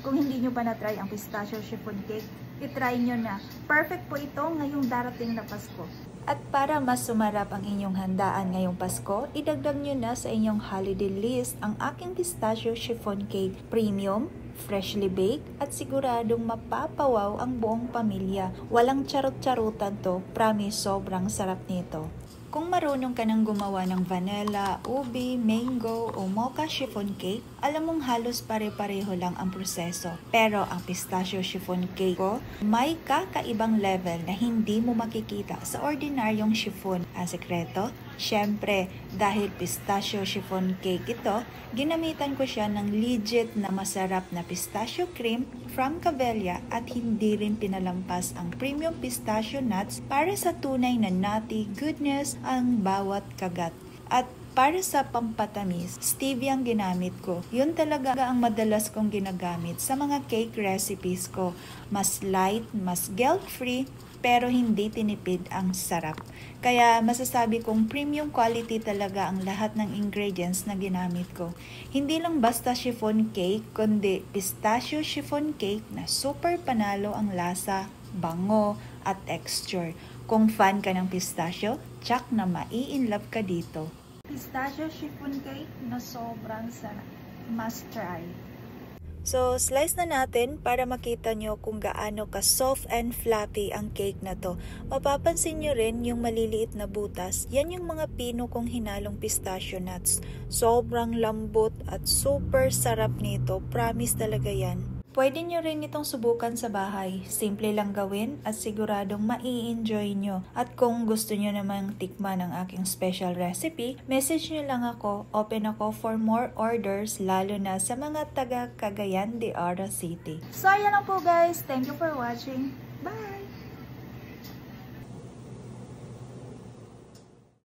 Kung hindi nyo pa na-try ang pistachio chiffon cake, i-try nyo na. Perfect po ito ngayong darating na Pasko. At para mas sumarap ang inyong handaan ngayong Pasko, idagdag nyo na sa inyong holiday list ang aking pistachio chiffon cake. Premium, freshly baked, at siguradong mapapawaw ang buong pamilya. Walang charot-charutan to, promise sobrang sarap nito. Kung marunong ka nang gumawa ng vanilla, ubi, mango o mocha chiffon cake, alam mong halos pare-pareho lang ang proseso. Pero ang pistachio chiffon cake ko, may kakaibang level na hindi mo makikita sa ordinaryong chiffon. Ang sekreto? Syempre, dahil pistachio chiffon cake ito, ginamitan ko siya ng legit na masarap na pistachio cream from Cavelia at hindi rin pinalampas ang premium pistachio nuts para sa tunay na nutty goodness ang bawat kagat. At para sa pampatamis, stevia ang ginamit ko. Yun talaga ang madalas kong ginagamit sa mga cake recipes ko. Mas light, mas guilt-free, pero hindi tinipid ang sarap. Kaya masasabi kong premium quality talaga ang lahat ng ingredients na ginamit ko. Hindi lang basta chiffon cake, kundi pistachio chiffon cake na super panalo ang lasa, bango, at texture. Kung fan ka ng pistachio, tsak na mai-inlove ka dito. Pistachio chiffon cake na sobrang sarap. Must try. So, slice na natin para makita nyo kung gaano ka soft and fluffy ang cake na to. Mapapansin nyo rin yung maliliit na butas. Yan yung mga pino kong hinalong pistachio nuts. Sobrang lambot at super sarap nito. Promise talaga yan. Pwede nyo rin itong subukan sa bahay. Simple lang gawin at siguradong mai-enjoy nyo. At kung gusto nyo namang tikman ang aking special recipe, message nyo lang ako. Open ako for more orders, lalo na sa mga taga Cagayan de Oro City. So, ayan lang po guys. Thank you for watching. Bye!